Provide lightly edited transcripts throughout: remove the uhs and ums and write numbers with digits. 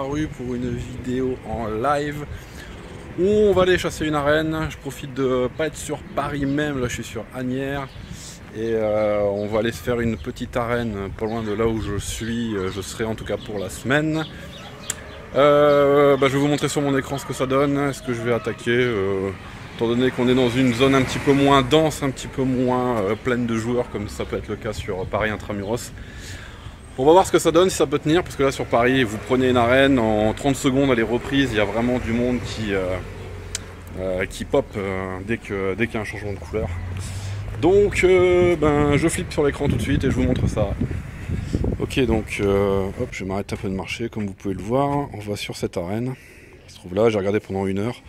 apparu pour une vidéo en live où on va aller chasser une arène. Je profite de pas être sur Paris même, là je suis sur Asnières et on va aller se faire une petite arène pas loin de là où je suis. Je serai en tout cas pour la semaine. Je vais vous montrer sur mon écran ce que ça donne, est-ce que je vais attaquer, étant donné qu'on est dans une zone un petit peu moins dense, un petit peu moins pleine de joueurs comme ça peut être le cas sur Paris Intramuros. On va voir ce que ça donne, si ça peut tenir, parce que là sur Paris, vous prenez une arène, en 30 secondes elle est reprise, il y a vraiment du monde qui pop dès qu'il y a un changement de couleur. Donc je flippe sur l'écran tout de suite et je vous montre ça. Ok, donc hop, je vais m'arrêter un peu de marcher, comme vous pouvez le voir. On va sur cette arène qui se trouve là, j'ai regardé pendant 1 heure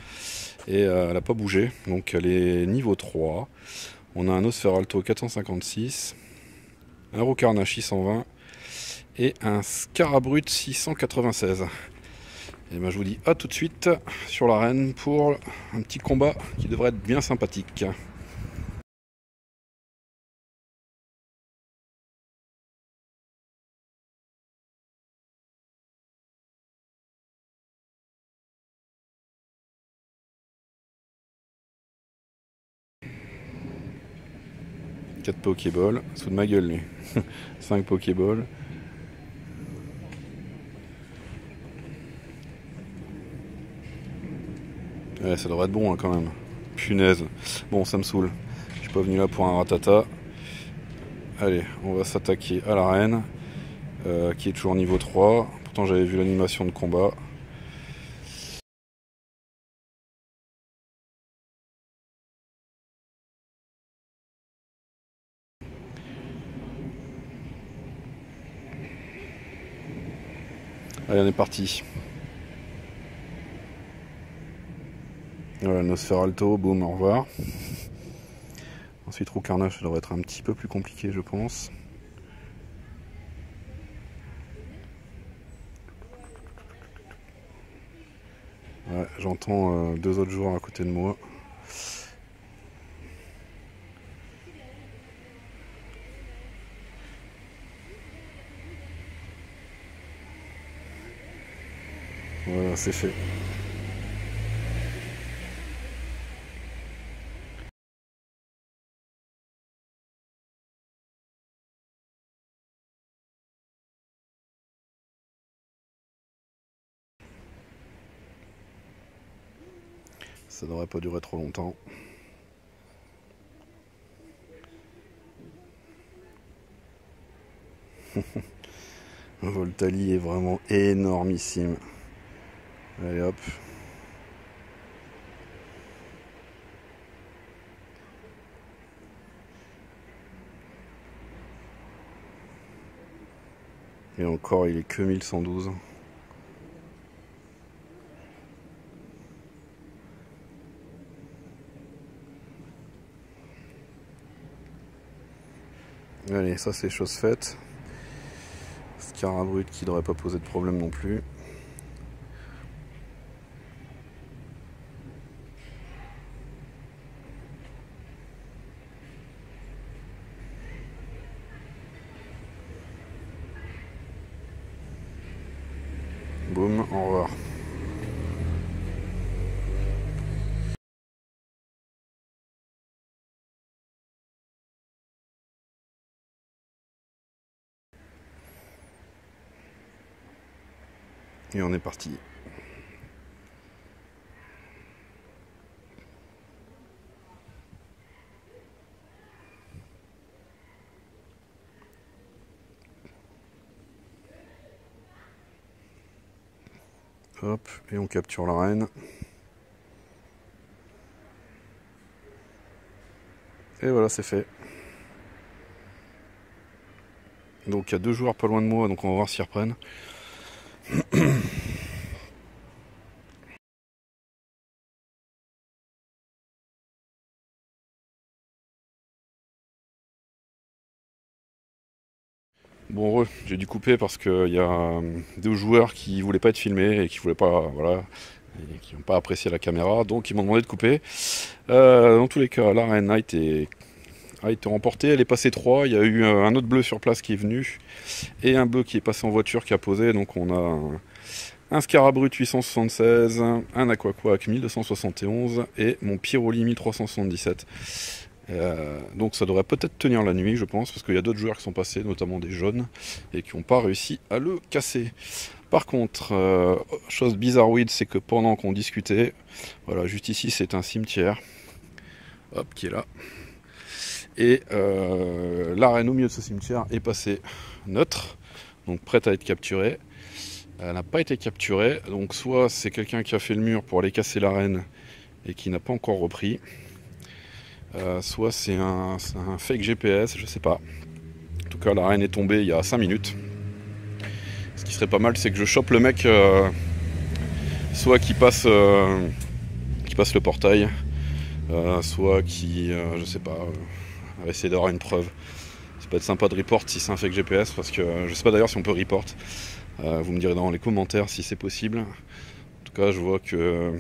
et elle n'a pas bougé, donc elle est niveau 3. On a un Nosferalto 456, un Rocarnache 620 et un Scarabrut 696. Et ben je vous dis à tout de suite sur l'arène pour un petit combat qui devrait être bien sympathique. Quatre Pokéballs, sous de ma gueule lui. 5 Pokéballs. Ouais, ça devrait être bon hein, quand même. Punaise. Bon, ça me saoule. Je suis pas venu là pour un ratata. Allez, on va s'attaquer à l'arène, qui est toujours niveau 3. Pourtant j'avais vu l'animation de combat. Allez, on est parti. Voilà, Nosferalto, boum, au revoir. Ensuite, Rocarnache, ça devrait être un petit peu plus compliqué, je pense. Ouais, j'entends 2 autres joueurs à côté de moi. Voilà, c'est fait. Ça devrait pas durer trop longtemps. Voltali est vraiment énormissime. Allez hop. Et encore, il est que 1112. Allez, ça c'est chose faite. Scarabrut qui devrait pas poser de problème non plus. Boum, au revoir. Et on est parti. Hop, et on capture l'arène. Et voilà, c'est fait. Donc il y a 2 joueurs pas loin de moi, donc on va voir s'ils reprennent. Bon, j'ai dû couper parce qu'il y a 2 joueurs qui voulaient pas être filmés et qui voulaient pas, voilà, et qui n'ont pas apprécié la caméra, donc ils m'ont demandé de couper. Dans tous les cas, l'arène a été remportée, elle est passée 3, il y a eu un autre bleu sur place qui est venu, et un bleu qui est passé en voiture qui a posé, donc on a un Scarabrut 876, un Aquaquack 1271 et mon Pyroli 1377. Donc ça devrait peut-être tenir la nuit, je pense, parce qu'il y a d'autres joueurs qui sont passés, notamment des jaunes, et qui n'ont pas réussi à le casser. Par contre, chose bizarroïde, c'est que pendant qu'on discutait, voilà, juste ici c'est un cimetière, hop, qui est là, et l'arène au milieu de ce cimetière est passée neutre, donc prête à être capturée. Elle n'a pas été capturée, donc soit c'est quelqu'un qui a fait le mur pour aller casser l'arène et qui n'a pas encore repris, soit c'est un fake GPS, je sais pas. En tout cas, l'arène est tombée il y a 5 minutes. Ce qui serait pas mal, c'est que je chope le mec, soit qui passe le portail, soit qui, je sais pas, va essayer d'avoir une preuve. Ça peut être sympa de report si c'est un fake GPS, parce que je sais pas d'ailleurs si on peut report. Vous me direz dans les commentaires si c'est possible. En tout cas, je vois que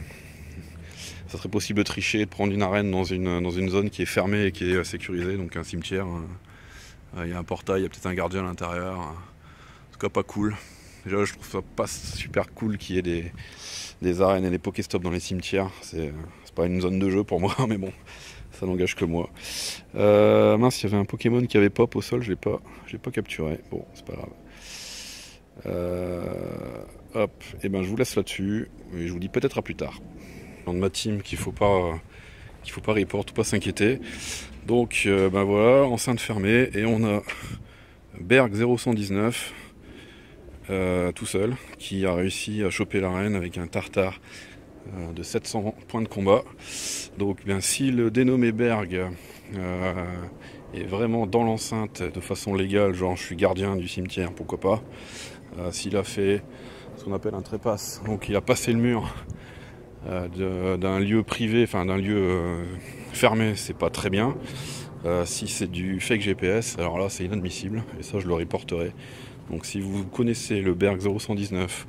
ça serait possible de tricher et de prendre une arène dans une zone qui est fermée et qui est sécurisée, donc un cimetière. Il y a un portail, il y a peut-être un gardien à l'intérieur. En tout cas, pas cool. Déjà, je trouve ça pas super cool qu'il y ait des arènes et des Pokéstops dans les cimetières. C'est pas une zone de jeu pour moi, mais bon, ça n'engage que moi. Mince, il y avait un Pokémon qui avait pop au sol, je l'ai pas capturé. Bon, c'est pas grave. Hop, et ben je vous laisse là-dessus et je vous dis peut-être à plus tard. Dans ma team qu'il faut pas report ou pas s'inquiéter. Donc ben voilà, enceinte fermée et on a Berg 0119 tout seul qui a réussi à choper l'arène avec un tartare de 700 points de combat. Donc bien si le dénommé Berg est vraiment dans l'enceinte de façon légale, genre je suis gardien du cimetière, pourquoi pas. S'il a fait ce qu'on appelle un trépasse, donc il a passé le mur d'un lieu privé, enfin d'un lieu fermé, c'est pas très bien. Si c'est du fake GPS, alors là c'est inadmissible, et ça je le reporterai. Donc si vous connaissez le Berg 0119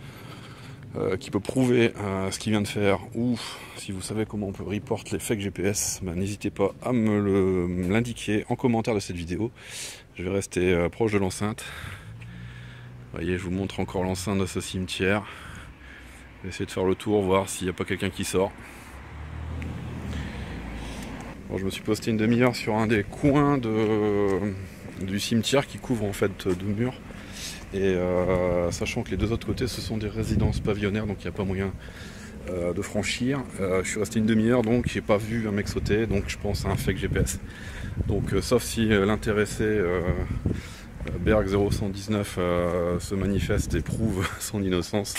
qui peut prouver ce qu'il vient de faire, ou si vous savez comment on peut report les fake GPS, ben, n'hésitez pas à me l'indiquer en commentaire de cette vidéo. Je vais rester proche de l'enceinte. Vous voyez, je vous montre encore l'enceinte de ce cimetière. Je vais essayer de faire le tour, voir s'il n'y a pas quelqu'un qui sort. Bon, je me suis posté une demi-heure sur un des coins du cimetière qui couvre en fait 2 murs. Et sachant que les 2 autres côtés ce sont des résidences pavillonnaires, donc il n'y a pas moyen de franchir. Je suis resté une demi-heure, donc j'ai pas vu un mec sauter, donc je pense à un fake GPS. Donc sauf si l'intéressé Berg 0119 se manifeste et prouve son innocence,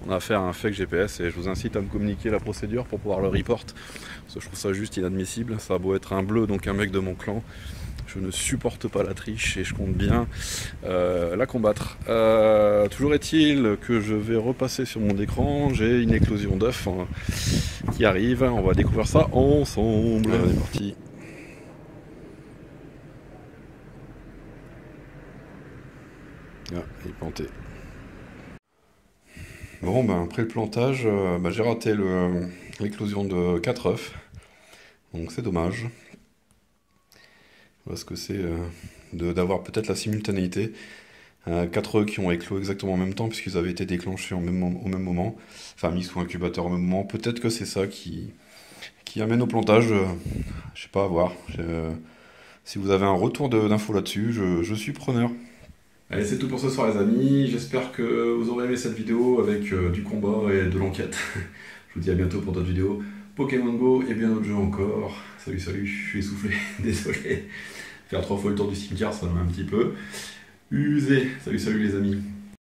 on a affaire à un fake GPS et je vous incite à me communiquer la procédure pour pouvoir le report, parce que je trouve ça juste inadmissible. Ça a beau être un bleu, donc un mec de mon clan, je ne supporte pas la triche et je compte bien la combattre. Toujours est-il que je vais repasser sur mon écran, j'ai une éclosion d'œufs qui arrive, on va découvrir ça ensemble. On est parti. Ah, il est planté. Bon, ben, après le plantage, j'ai raté l'éclosion de 4 œufs. Donc c'est dommage. Parce que c'est d'avoir peut-être la simultanéité. 4 œufs qui ont éclos exactement en même temps, puisqu'ils avaient été déclenchés au même moment. Enfin, mis sous incubateur au même moment. Peut-être que c'est ça qui amène au plantage. Je sais pas, à voir. Si vous avez un retour d'infos là-dessus, je suis preneur. Allez, c'est tout pour ce soir les amis, j'espère que vous aurez aimé cette vidéo avec du combat et de l'enquête. Je vous dis à bientôt pour d'autres vidéos Pokémon Go et bien d'autres jeux encore. Salut, je suis essoufflé, désolé. Faire 3 fois le tour du cimetière, ça m'a un petit peu usé. Salut les amis.